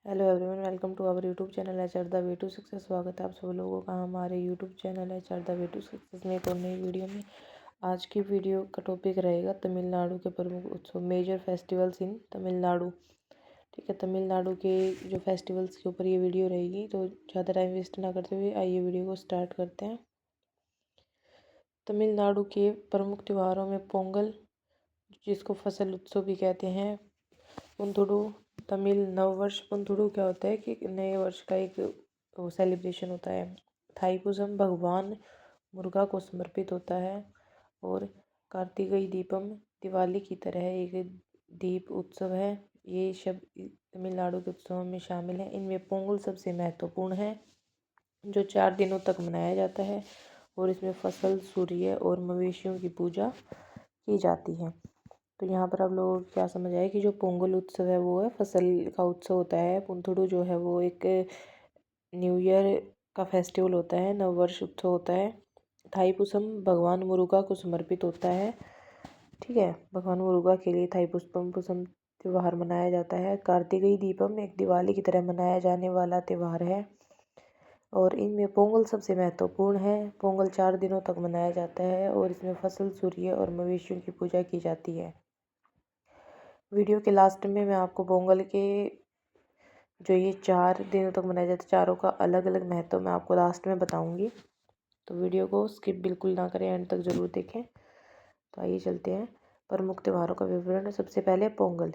Hello everyone, welcome to our YouTube channel HR the way to success. स्वागत है आप सब लोगों का हमारे YouTube channel HR the way to success में एक और नई वीडियो में। आज की वीडियो का टॉपिक रहेगा तमिलनाडु के प्रमुख उत्सव, मेजर फेस्टिवल्स इन तमिलनाडु। ठीक है, तमिलनाडु के जो फेस्टिवल्स के ऊपर ये वीडियो रहेगी, तो ज़्यादा टाइम वेस्ट ना करते हुए आइए वीडियो को स्टार्ट करते हैं। तमिलनाडु के प्रमुख त्योहारों में पोंगल, जिसको फसल उत्सव भी कहते हैं, पुंथुडू तमिल नववर्ष। पुंथुडू क्या होता है कि नए वर्ष का एक सेलिब्रेशन होता है। थाईपुसम भगवान मुर्गा को समर्पित होता है। और कार्तिकेय दीपम दिवाली की तरह एक दीप उत्सव है। ये शब्द तमिलनाडु के उत्सवों में शामिल है। इनमें पोंगल सबसे महत्वपूर्ण है, जो 4 दिनों तक मनाया जाता है और इसमें फसल, सूर्य और मवेशियों की पूजा की जाती है। तो यहाँ पर आप लोगों को क्या समझ आए कि जो पोंगल उत्सव है वो है फसल का उत्सव होता है। पुंथुडू जो है वो एक न्यू ईयर का फेस्टिवल होता है, नववर्ष उत्सव होता है। थाईपुसम भगवान मुरुगा को समर्पित होता है। ठीक है, भगवान मुरुगा के लिए थाईपुसम त्यौहार मनाया जाता है। कार्तिकेय दीपम एक दिवाली की तरह मनाया जाने वाला त्यौहार है और इनमें पोंगल सबसे महत्वपूर्ण है। पोंगल 4 दिनों तक मनाया जाता है और इसमें फसल, सूर्य और मवेशियों की पूजा की जाती है। वीडियो के लास्ट में मैं आपको पोंगल के जो ये 4 दिनों तक मनाए जाते हैं, चारों का अलग अलग महत्व मैं आपको लास्ट में बताऊंगी। तो वीडियो को स्किप बिल्कुल ना करें, एंड तक ज़रूर देखें। तो आइए चलते हैं प्रमुख त्योहारों का विवरण। सबसे पहले पोंगल।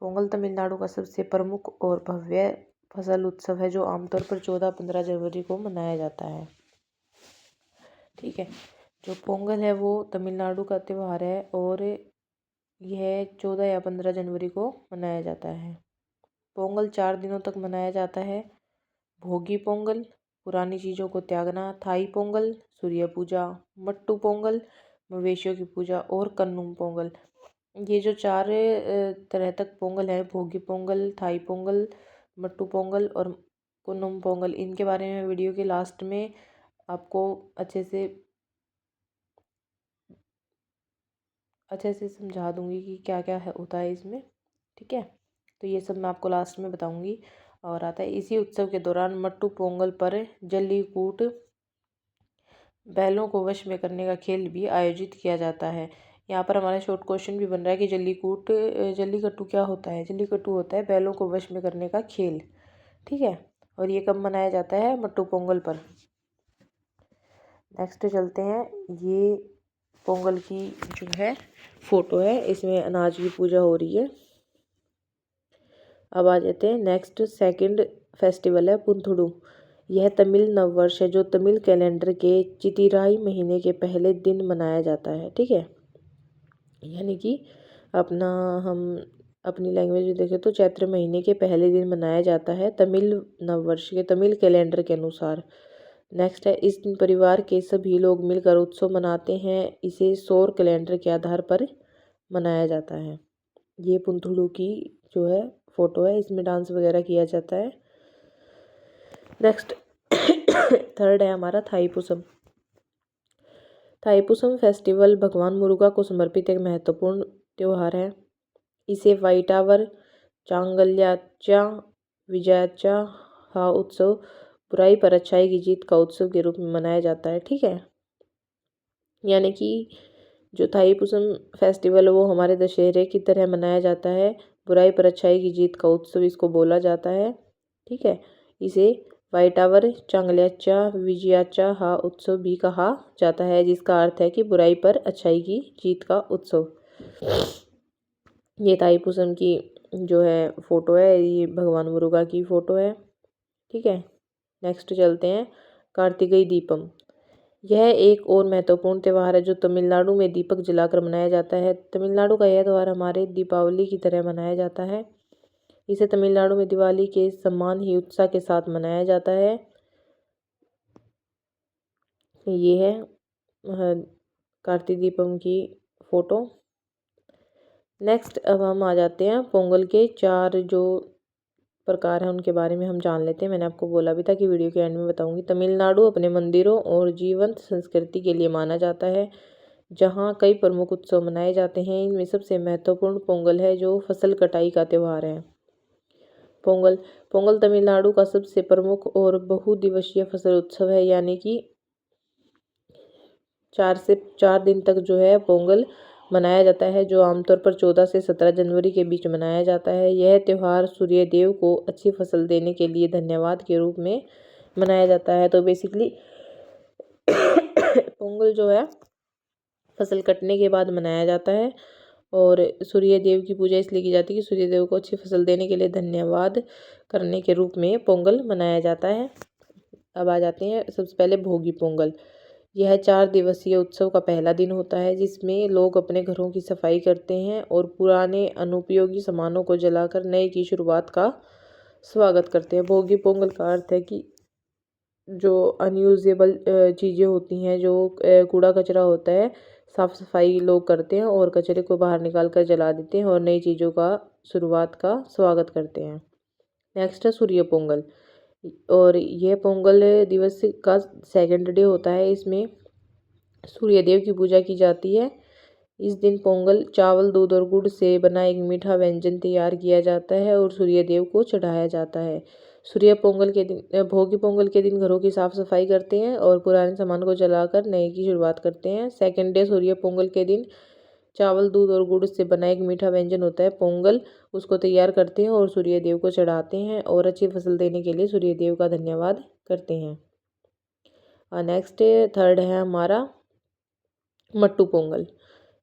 पोंगल तमिलनाडु का सबसे प्रमुख और भव्य फसल उत्सव है, जो आमतौर पर 14-15 जनवरी को मनाया जाता है। ठीक है, जो पोंगल है वो तमिलनाडु का त्यौहार है और यह 14 या 15 जनवरी को मनाया जाता है। पोंगल 4 दिनों तक मनाया जाता है। भोगी पोंगल, पुरानी चीज़ों को त्यागना। थाई पोंगल, सूर्य पूजा। मट्टू पोंगल, मवेशियों की पूजा। और कन्नुम पोंगल। ये जो 4 तरह तक पोंगल है, भोगी पोंगल, थाई पोंगल, मट्टू पोंगल और कन्नुम पोंगल, इनके बारे में वीडियो के लास्ट में आपको अच्छे से समझा दूंगी कि क्या क्या होता है इसमें। ठीक है, तो ये सब मैं आपको लास्ट में बताऊंगी। और आता है इसी उत्सव के दौरान मट्टू पोंगल पर जल्लीकूट, बैलों को वश में करने का खेल भी आयोजित किया जाता है। यहाँ पर हमारा शॉर्ट क्वेश्चन भी बन रहा है कि जल्लीकट्टू क्या होता है। जल्लीकट्टू होता है बैलों को वश में करने का खेल। ठीक है, और ये कब मनाया जाता है? मट्टू पोंगल पर। नेक्स्ट चलते हैं, ये पोंगल की जो है फोटो है, इसमें अनाज की पूजा हो रही है। अब आ जाते हैं नेक्स्ट, सेकंड फेस्टिवल है पुंथुडू। यह तमिल नववर्ष है, जो तमिल कैलेंडर के चितिराई महीने के पहले दिन मनाया जाता है। ठीक है, यानी कि हम अपनी लैंग्वेज में देखें तो चैत्र महीने के पहले दिन मनाया जाता है तमिल नववर्ष के, तमिल कैलेंडर के अनुसार। नेक्स्ट है, इस दिन परिवार के सभी लोग मिलकर उत्सव मनाते हैं। इसे सौर कैलेंडर के आधार पर मनाया जाता है। ये पुंथुडू की जो है फोटो है, इसमें डांस वगैरह किया जाता है। नेक्स्ट थर्ड है हमारा थाईपुसम। थाईपुसम फेस्टिवल भगवान मुरुगा को समर्पित एक महत्वपूर्ण त्यौहार है। इसे वाइटावर चांगल्याचा विजयाचा हा उत्सव, बुराई पर अच्छाई की जीत का उत्सव के रूप में मनाया जाता है। ठीक है, यानी कि जो थाईपुसम फेस्टिवल है वो हमारे दशहरे की तरह मनाया जाता है। बुराई पर अच्छाई की जीत का उत्सव इसको बोला जाता है। ठीक है, इसे वाइटावर चांगल्याचा विजयाचा हा उत्सव भी कहा जाता है, जिसका अर्थ है कि बुराई पर अच्छाई की जीत का उत्सव। ये थाईपुसम की जो है फोटो है, ये भगवान मुरुगा की फोटो है। ठीक है, नेक्स्ट चलते हैं, कार्तिकेय दीपम। यह एक और महत्वपूर्ण त्यौहार है, जो तमिलनाडु में दीपक जलाकर मनाया जाता है। तमिलनाडु का यह त्यौहार हमारे दीपावली की तरह मनाया जाता है। इसे तमिलनाडु में दिवाली के समान ही उत्साह के साथ मनाया जाता है। ये है कार्तिक दीपम की फोटो। नेक्स्ट अब हम आ जाते हैं पोंगल के 4 जो प्रकार हैं उनके बारे में हम जान लेते हैं। मैंने आपको बोला भी था कि वीडियो के एंड में बताऊंगी। तमिलनाडु अपने मंदिरों और जीवंत संस्कृति के लिए माना जाता है, जहां कई प्रमुख उत्सव मनाए जाते हैं। इनमें सबसे महत्वपूर्ण पोंगल है, जो फसल कटाई का त्यौहार है। पोंगल। पोंगल तमिलनाडु का सबसे प्रमुख और बहुदिवसीय फसल उत्सव है, यानी कि 4 दिन तक जो है पोंगल मनाया जाता है, जो आमतौर पर 14 से 17 जनवरी के बीच मनाया जाता है। यह त्यौहार सूर्य देव को अच्छी फसल देने के लिए धन्यवाद के रूप में मनाया जाता है। तो बेसिकली पोंगल जो है फसल कटने के बाद मनाया जाता है और सूर्य देव की पूजा इसलिए की जाती है कि सूर्य देव को अच्छी फसल देने के लिए धन्यवाद करने के रूप में पोंगल मनाया जाता है। अब आ जाते हैं सबसे पहले भोगी पोंगल। यह 4 दिवसीय उत्सव का पहला दिन होता है, जिसमें लोग अपने घरों की सफाई करते हैं और पुराने अनुपयोगी सामानों को जलाकर नए की शुरुआत का स्वागत करते हैं। भोगी पोंगल का अर्थ है कि जो अनयूजेबल चीज़ें होती हैं, जो कूड़ा कचरा होता है, साफ सफाई लोग करते हैं और कचरे को बाहर निकाल कर जला देते हैं और नई चीज़ों का शुरुआत का स्वागत करते हैं। नेक्स्ट है सूर्य पोंगल, और यह पोंगल दिवस का सेकंड डे होता है। इसमें सूर्य देव की पूजा की जाती है। इस दिन पोंगल चावल, दूध और गुड़ से बना एक मीठा व्यंजन तैयार किया जाता है और सूर्य देव को चढ़ाया जाता है। भोगी पोंगल के दिन घरों की साफ सफाई करते हैं और पुराने सामान को जलाकर नए की शुरुआत करते हैं। सेकंड डे सूर्य पोंगल के दिन चावल, दूध और गुड़ से बना एक मीठा व्यंजन होता है पोंगल, उसको तैयार करते हैं और सूर्य देव को चढ़ाते हैं और अच्छी फसल देने के लिए सूर्य देव का धन्यवाद करते हैं। नेक्स्ट थर्ड है हमारा मट्टू पोंगल।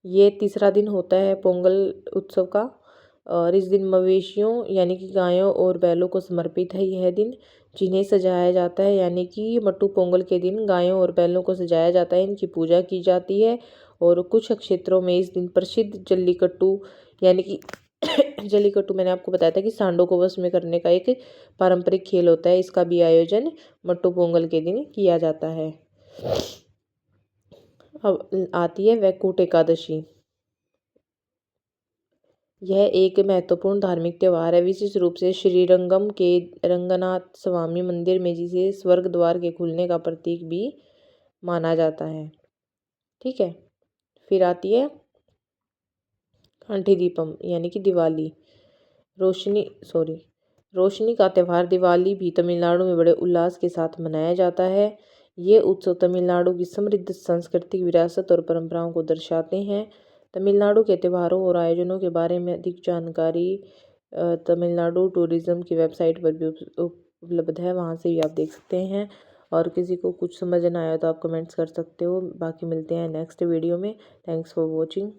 ये तीसरा दिन होता है पोंगल उत्सव का और इस दिन मवेशियों यानी कि गायों और बैलों को समर्पित है यह दिन, जिन्हें सजाया जाता है। यानी कि मट्टू पोंगल के दिन गायों और बैलों को सजाया जाता है, इनकी पूजा की जाती है और कुछ क्षेत्रों में इस दिन प्रसिद्ध जल्लीकट्टू यानी कि जल्लीकट्टू मैंने आपको बताया था कि सांडों को वश में करने का एक पारंपरिक खेल होता है, इसका भी आयोजन मट्टू पोंगल के दिन किया जाता है। अब आती है वैकुंठ एकादशी। यह एक महत्वपूर्ण धार्मिक त्यौहार है, विशेष रूप से श्रीरंगम के रंगनाथ स्वामी मंदिर में, जिसे स्वर्ग द्वार के खुलने का प्रतीक भी माना जाता है। ठीक है, फिर आती है आठीदीपम यानी कि दिवाली। रोशनी का त्यौहार दिवाली भी तमिलनाडु में बड़े उल्लास के साथ मनाया जाता है। ये उत्सव तमिलनाडु की समृद्ध सांस्कृतिक विरासत और परंपराओं को दर्शाते हैं। तमिलनाडु के त्योहारों और आयोजनों के बारे में अधिक जानकारी तमिलनाडु टूरिज्म की वेबसाइट पर भी उपलब्ध है, वहाँ से भी आप देख सकते हैं। और किसी को कुछ समझ ना आया तो आप कमेंट्स कर सकते हो। बाकी मिलते हैं नेक्स्ट वीडियो में। Thanks for watching.